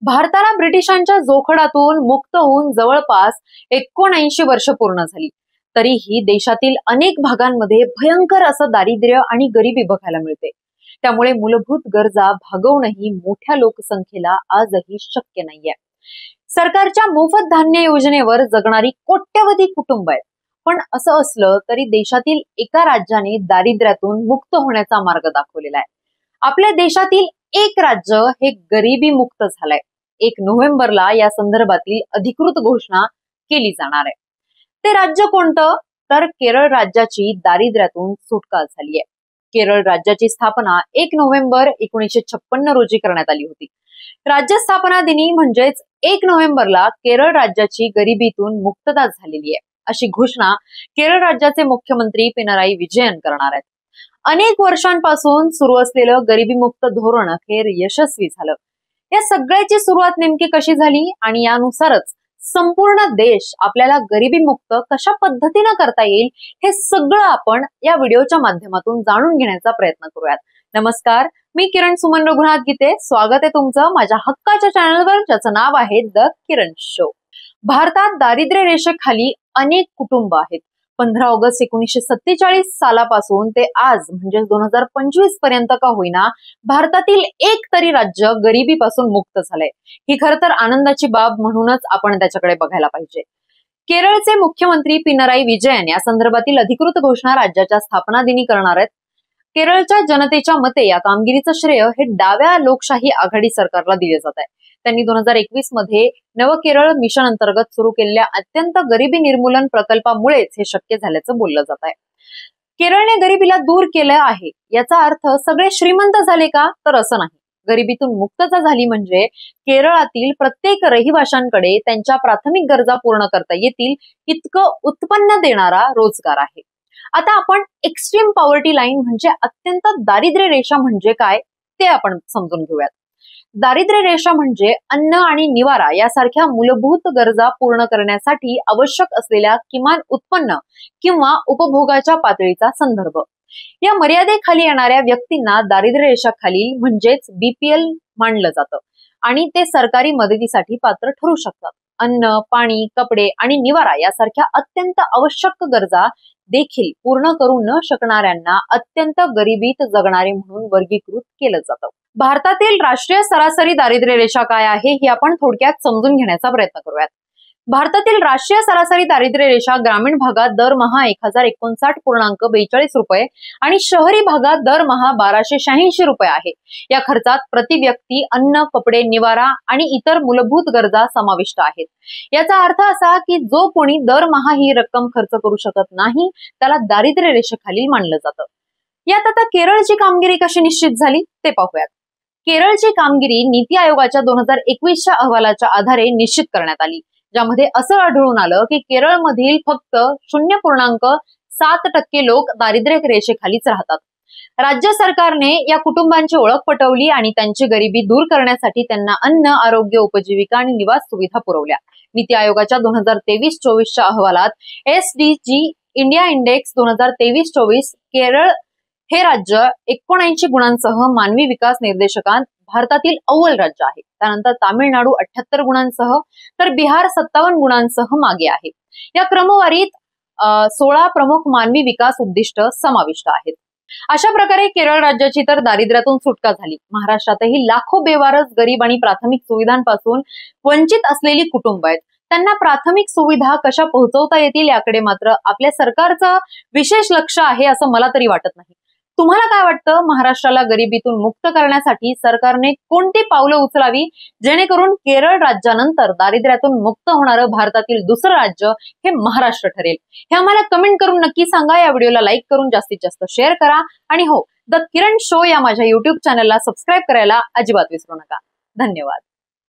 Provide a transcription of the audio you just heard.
भारताला ब्रिटिशांच्या जोखडातून मुक्त होऊन जवळपास 79 वर्ष पूर्ण झाली, तरीही देशातील अनेक भागांमध्ये भयंकर असं दारिद्र्य आणि गरिबी बघायला मिळते। त्यामुळे मूलभूत गरजा भागवणंही मोठ्या लोकसंख्येला आजही शक्य नाहीये। सरकारच्या मोफत धान्य योजनेवर जगणारी कोट्यवधी कुटुंब आहेत, पण असं असलं तरी देशातील एका राज्याने दारिद्र्यातून मुक्त होण्याचा मार्ग दाखवलेला आहे। आपल्या देशातील एक राज्य हे गरिबी मुक्त झालंय। 1 नोव्हेंबरला या संदर्भातील अधिकृत घोषणा केली जाणार आहे। ते राज्य कोणतं? तर केरळ राज्याची दारिद्र्यातून सुटका झाली आहे। केरळ राज्याची स्थापना 1 नोव्हेंबर 1956 रोजी करण्यात आली होती। राज्य स्थापना दिनी म्हणजेच 1 नोव्हेंबरला केरळ राज्याची गरिबीतून मुक्तता झालेली आहे, अशी घोषणा केरळ राज्याचे मुख्यमंत्री पिनराई विजयन करणार आहेत। अनेक वर्षांपासून सुरू असलेलं गरिबीमुक्त धोरण अखेर यशस्वी झालं। या सगळ्याची सुरुवात नेमकी कशी झाली आणि यानुसारच संपूर्ण देश आपल्याला गरिबीमुक्त कशा पद्धतीने करता येईल हे सगळं आपण या व्हिडिओच्या माध्यमातून जाणून घेण्याचा प्रयत्न करूयात। नमस्कार, मी किरण सुमन रघुनाथ गीते। स्वागत आहे तुमचं माझ्या हक्काच्या चॅनलवर, ज्याचं नाव आहे द किरण शो। भारतात दारिद्र्य रेषेखाली अनेक कुटुंब आहेत। 15 ऑगस्ट 1947 सालापासून ते आज म्हणजे 2025 पर्यंत का होईना भारतातील एक तरी राज्य गरिबीपासून मुक्त झालंय। ही खरं तर आनंदाची बाब म्हणूनच आपण त्याच्याकडे बघायला पाहिजे। केरळचे मुख्यमंत्री पिनराई विजयन या संदर्भातील अधिकृत घोषणा राज्याच्या स्थापना दिनी करणार आहेत। केरळच्या जनतेच्या मते या कामगिरीचं श्रेय हे डाव्या लोकशाही आघाडी सरकारला दिले जात आहे। त्यांनी 2021 मध्ये नव केरळ मिशन अंतर्गत सुरू केलेल्या अत्यंत गरिबी निर्मूलन प्रकल्पामुळेच हे शक्य झाल्याचं बोललं जात आहे। केरळने गरिबीला दूर केलं आहे याचा अर्थ सगळे श्रीमंत झाले का? तर असं नाही। गरिबीतून मुक्तता झाली म्हणजे केरळातील प्रत्येक रहिवाशांकडे त्यांच्या प्राथमिक गरजा पूर्ण करता येतील इतकं उत्पन्न देणारा रोजगार आहे। आता आपण एक्स्ट्रीम पॉवर्टी लाईन म्हणजे अत्यंत दारिद्र्य रेषा म्हणजे काय ते आपण समजून घेऊयात। दारिद्र्य रेषा म्हणजे अन्न आणि निवारा यासारख्या मूलभूत गरजा पूर्ण करण्यासाठी आवश्यक असलेल्या किमान उत्पन्न किंवा उपभोगाच्या पातळीचा संदर्भ। या मर्यादेखाली येणाऱ्या व्यक्तींना दारिद्र्य रेषाखालील म्हणजेच बीपीएल मानलं जातं आणि ते सरकारी मदतीसाठी पात्र ठरू शकतात। अन्न, पाणी, कपडे आणि निवारा यासारख्या अत्यंत आवश्यक गरजा देखील पूर्ण करू न शकणाऱ्यांना अत्यंत गरिबीत जगणारे म्हणून वर्गीकृत केलं जातं। भारतातील राष्ट्रीय सरासरी दारिद्र्य रेषा काय आहे हे आपण थोडक्यात समजून घेण्याचा प्रयत्न करूयात। भारतातील राष्ट्रीय सरासरी दारिद्र्य रेषा ग्रामीण भागात दरमहा 1059.42 रुपये आणि शहरी भागात दरमहा 1286 रुपये आहे। या खर्चात प्रति व्यक्ती अन्न, कपडे, निवारा आणि इतर मूलभूत गरजा समाविष्ट आहेत। याचा अर्थ असा की जो कोणी दरमहा ही रक्कम खर्च करू शकत नाही त्याला दारिद्र्य रेषेखाली मानलं जातं। यात आता केरळची कामगिरी कशी निश्चित झाली ते पाहूयात। केरळची कामगिरी नीती आयोगाच्या 2021च्या अहवालाच्या आधारे निश्चित करण्यात आली, ज्यामध्ये असं आढळून आलं की केरळमधील फक्त 0.7% लोक दारिद्र्य रेषेखालीच राहतात। राज्य सरकारने या कुटुंबांची ओळख पटवली आणि त्यांची गरिबी दूर करण्यासाठी त्यांना अन्न, आरोग्य, उपजीविका आणि निवास सुविधा पुरवल्या। नीती आयोगाच्या 2023-24च्या अहवालात एसडीजी इंडिया इंडेक्स 2023-24 केरळ हे राज्य 79 गुणांसह मानवी विकास निर्देशकांत भारतातील अव्वल राज्य आहे। त्यानंतर तामिळनाडू 78 गुणांसह तर बिहार 57 गुणांसह मागे आहे। या क्रमवारीत 16 प्रमुख मानवी विकास उद्दिष्ट समाविष्ट आहेत। अशा प्रकारे केरळ राज्याची तर दारिद्र्यातून सुटका झाली। महाराष्ट्रातही लाखो बेवारस, गरीब आणि प्राथमिक सुविधांपासून वंचित असलेली कुटुंब आहेत। त्यांना प्राथमिक सुविधा कशा पोहोचवता येतील याकडे मात्र आपल्या सरकारचं विशेष लक्ष आहे असं मला तरी वाटत नाही। तुम्हाला काय वाटतं? महाराष्ट्राला गरिबीतून मुक्त करण्यासाठी सरकारने कोणती पावलं उचलावी जेणेकरून केरळ राज्यानंतर दारिद्र्यातून मुक्त होणारं भारतातील दुसरं राज्य हे महाराष्ट्र ठरेल? हे आम्हाला कमेंट करून नक्की सांगा। या व्हिडिओला लाईक करून जास्तीत जास्त शेअर करा आणि हो, द किरण शो या माझ्या युट्यूब चॅनलला सबस्क्राईब करायला अजिबात विसरू नका। धन्यवाद।